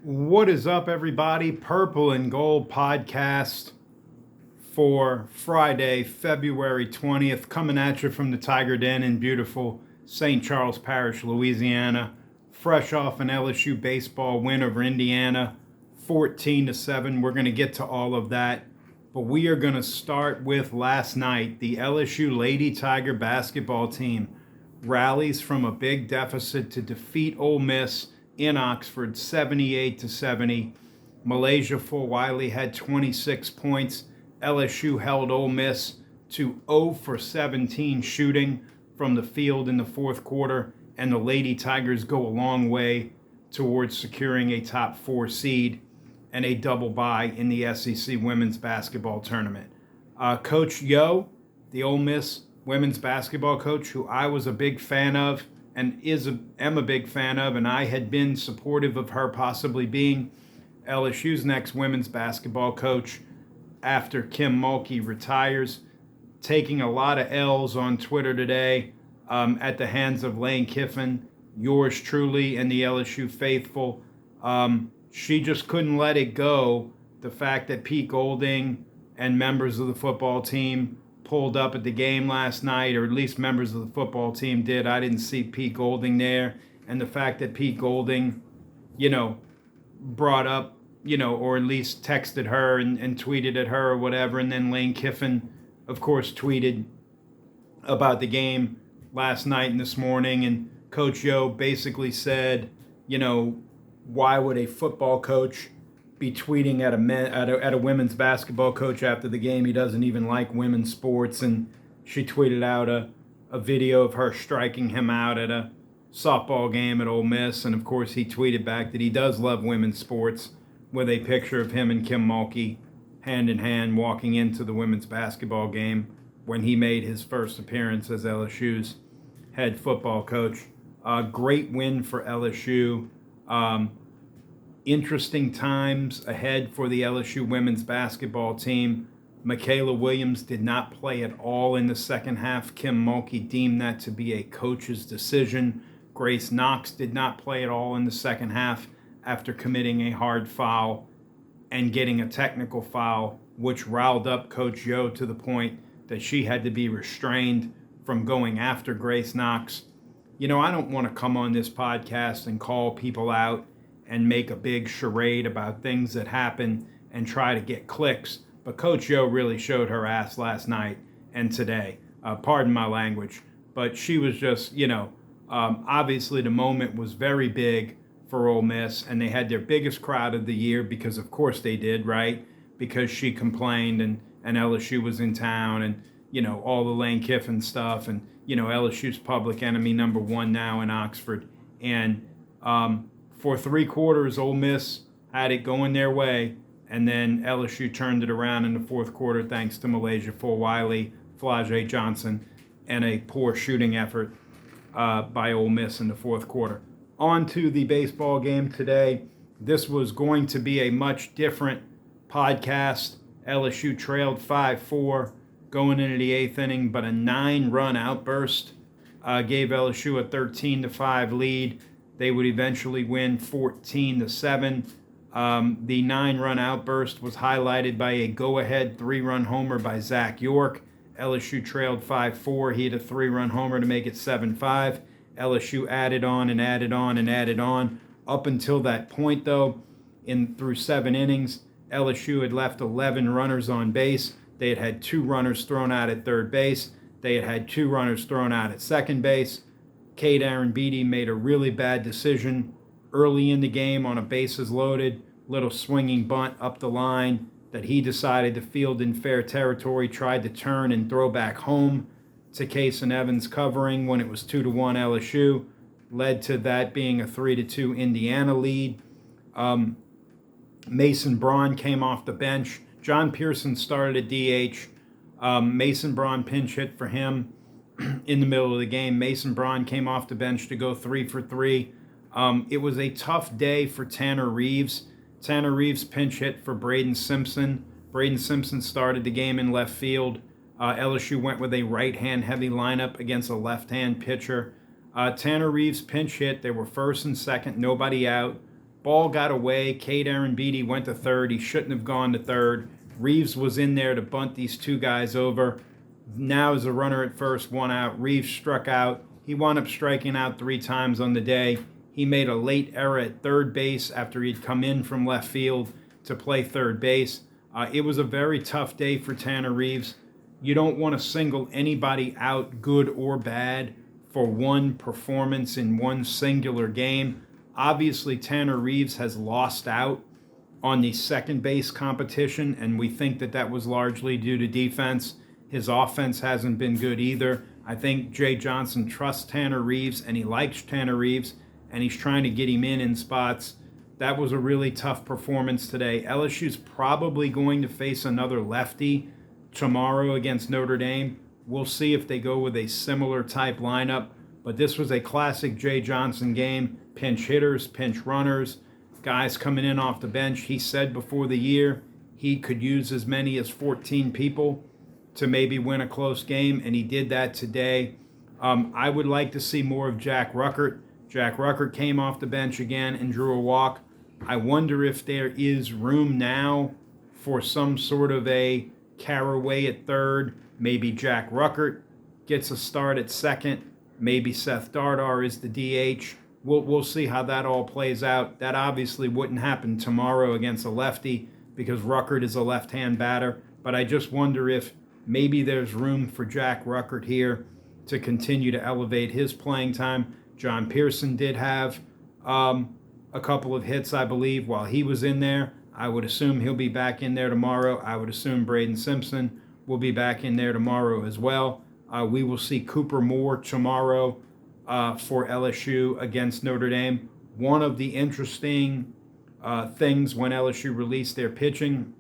What is up, everybody? Purple and Gold podcast for Friday, February 20th, coming at you from the Tiger Den in beautiful St. Charles Parish, Louisiana. Fresh off an LSU baseball win over Indiana, 14-7. We're going to get to all of that, but we are going to start with last night. The LSU Lady Tiger basketball team rallies from a big deficit to defeat Ole Miss in Oxford, 78-70. Malaysia Fulwiley had 26 points. LSU held Ole Miss to 0 for 17 shooting from the field in the fourth quarter, and the Lady Tigers go a long way towards securing a top 4 seed and a double bye in the SEC women's basketball tournament. Coach Yo, the Ole Miss women's basketball coach, who I was a big fan of and am a big fan of, and I had been supportive of her possibly being LSU's next women's basketball coach after Kim Mulkey retires, taking a lot of L's on Twitter today at the hands of Lane Kiffin, yours truly, and the LSU faithful. She just couldn't let it go, the fact that Pete Golding and members of the football team pulled up at the game last night, or at least members of the football team did. I didn't see Pete Golding there. And the fact that Pete Golding, brought up, or at least texted her and tweeted at her or whatever. And then Lane Kiffin, of course, tweeted about the game last night and this morning. And Coach Yo basically said, why would a football coach be tweeting at a women's basketball coach after the game? He doesn't even like women's sports. And she tweeted out a video of her striking him out at a softball game at Ole Miss. And of course he tweeted back that he does love women's sports, with a picture of him and Kim Mulkey hand in hand walking into the women's basketball game when he made his first appearance as LSU's head football coach. Great win for LSU. Interesting times ahead for the LSU women's basketball team. Michaela Williams did not play at all in the second half. Kim Mulkey deemed that to be a coach's decision. Grace Knox did not play at all in the second half after committing a hard foul and getting a technical foul, which riled up Coach Yo to the point that she had to be restrained from going after Grace Knox. I don't want to come on this podcast and call people out and make a big charade about things that happen and try to get clicks. But Coach Yo really showed her ass last night and today. Pardon my language. But she was just, obviously the moment was very big for Ole Miss, and they had their biggest crowd of the year because of course they did, right? Because she complained and LSU was in town and, all the Lane Kiffin stuff and, LSU's public enemy number one now in Oxford. And, for 3 quarters, Ole Miss had it going their way, and then LSU turned it around in the fourth quarter thanks to Malaysia Fulwiley, Flajay Johnson, and a poor shooting effort by Ole Miss in the fourth quarter. On to the baseball game today. This was going to be a much different podcast. LSU trailed 5-4 going into the 8th inning, but a 9-run outburst gave LSU a 13-5 lead. They would eventually win 14-7. The 9-run outburst was highlighted by a go-ahead 3-run homer by Zach York. LSU trailed 5-4. He had a 3-run homer to make it 7-5. LSU added on and added on and added on. Up until that point, though, through 7 innings, LSU had left 11 runners on base. They had had 2 runners thrown out at third base. They had had 2 runners thrown out at second base. Cade Aaron Beatty made a really bad decision early in the game on a bases loaded, little swinging bunt up the line that he decided to field in fair territory, tried to turn and throw back home to Case and Evans covering when it was 2-1 LSU, led to that being a 3-2 Indiana lead. Mason Braun came off the bench. John Pearson started at DH. Mason Braun pinch hit for him in the middle of the game. Mason Braun came off the bench to go 3 for 3. It was a tough day for Tanner Reeves. Tanner Reeves pinch hit for Braden Simpson. Braden Simpson started the game in left field. LSU went with a right-hand heavy lineup against a left-hand pitcher. Tanner Reeves pinch hit. They were first and second, nobody out. Ball got away. Cade Beatty went to third. He shouldn't have gone to third. Reeves was in there to bunt these two guys over. Now as a runner at first, one out. Reeves struck out. He wound up striking out 3 times on the day. He made a late error at third base after he'd come in from left field to play third base. It was a very tough day for Tanner Reeves. You don't want to single anybody out, good or bad, for one performance in one singular game. Obviously, Tanner Reeves has lost out on the second base competition, and we think that that was largely due to defense. His offense hasn't been good either. I think Jay Johnson trusts Tanner Reeves, and he likes Tanner Reeves, and he's trying to get him in spots. That was a really tough performance today. LSU's probably going to face another lefty tomorrow against Notre Dame. We'll see if they go with a similar type lineup, but this was a classic Jay Johnson game. Pinch hitters, pinch runners, guys coming in off the bench. He said before the year he could use as many as 14 people to maybe win a close game, and he did that today. I would like to see more of Jack Ruckert. Jack Ruckert came off the bench again and drew a walk. I wonder if there is room now for some sort of a Caraway at third. Maybe Jack Ruckert gets a start at second. Maybe Seth Dardar is the DH. We'll see how that all plays out. That obviously wouldn't happen tomorrow against a lefty because Ruckert is a left-hand batter. But I just wonder if maybe there's room for Jack Ruckert here to continue to elevate his playing time. John Pearson did have a couple of hits, I believe, while he was in there. I would assume he'll be back in there tomorrow. I would assume Braden Simpson will be back in there tomorrow as well. We will see Cooper Moore tomorrow for LSU against Notre Dame. One of the interesting things when LSU released their pitching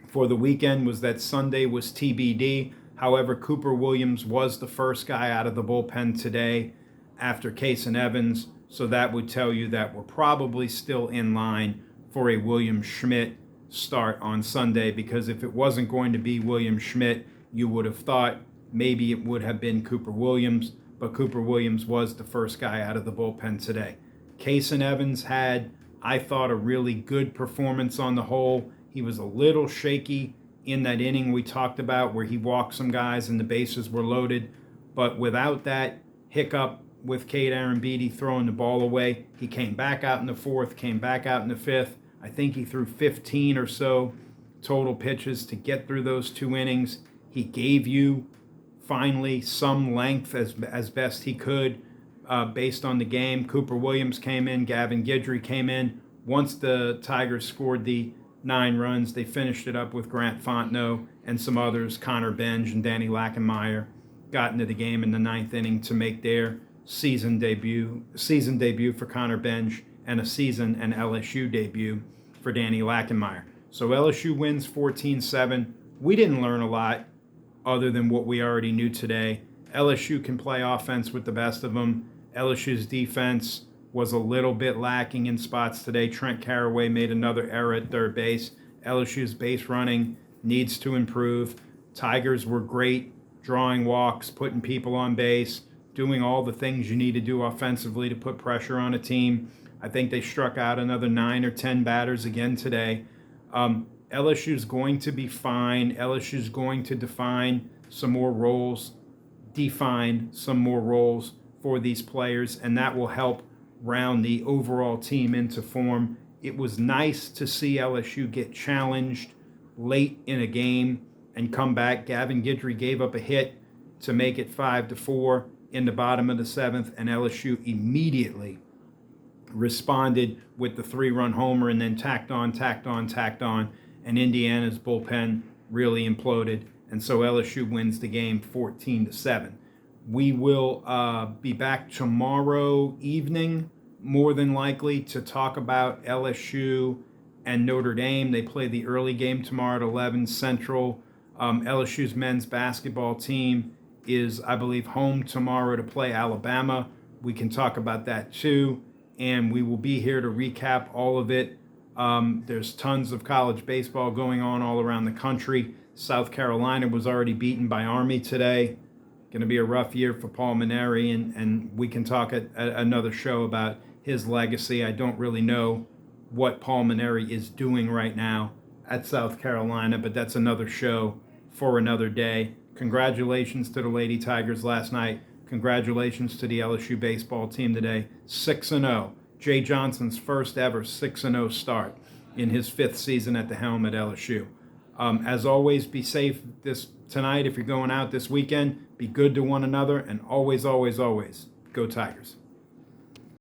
for the weekend was that Sunday was TBD. However, Cooper Williams was the first guy out of the bullpen today after Kason Evans. So that would tell you that we're probably still in line for a William Schmidt start on Sunday, because if it wasn't going to be William Schmidt, you would have thought maybe it would have been Cooper Williams, but Cooper Williams was the first guy out of the bullpen today. Kason Evans had, I thought, a really good performance on the whole. He was a little shaky in that inning we talked about where he walked some guys and the bases were loaded, but without that hiccup with Cade Beatty throwing the ball away, he came back out in the fourth, came back out in the fifth. I think he threw 15 or so total pitches to get through those 2 innings. He gave you finally some length as best he could based on the game. Cooper Williams came in, Gavin Guidry came in. Once the Tigers scored the 9 runs, they finished it up with Grant Fontenot and some others. Connor Benj and Danny Lackenmeyer got into the game in the 9th inning to make their season debut for Connor Benj, and a season and LSU debut for Danny Lackenmeyer. So LSU wins 14-7. We didn't learn a lot other than what we already knew today. LSU can play offense with the best of them. LSU's defense was a little bit lacking in spots today. Trent Caraway made another error at third base. LSU's base running needs to improve. Tigers were great, drawing walks, putting people on base, doing all the things you need to do offensively to put pressure on a team. I think they struck out another 9 or 10 batters again today. LSU's going to be fine. LSU's going to define some more roles for these players, and that will help round the overall team into form. It was nice to see LSU get challenged late in a game and come back. Gavin Guidry gave up a hit to make it 5-4 in the bottom of the 7th, and LSU immediately responded with the 3-run homer and then tacked on, and Indiana's bullpen really imploded, and so LSU wins the game 14-7. We will be back tomorrow evening, more than likely, to talk about LSU and Notre Dame. They play the early game tomorrow at 11 Central. LSU's men's basketball team is, I believe, home tomorrow to play Alabama. We can talk about that too, and we will be here to recap all of it. There's tons of college baseball going on all around the country. South Carolina was already beaten by Army today. Going to be a rough year for Paul Maneri, and we can talk at another show about his legacy. I don't really know what Paul Mainieri is doing right now at South Carolina, but that's another show for another day. Congratulations to the Lady Tigers last night. Congratulations to the LSU baseball team today. 6-0. Jay Johnson's first ever 6-0 start in his 5th season at the helm at LSU. As always, be safe tonight if you're going out this weekend. Be good to one another, and always, always, always, go Tigers.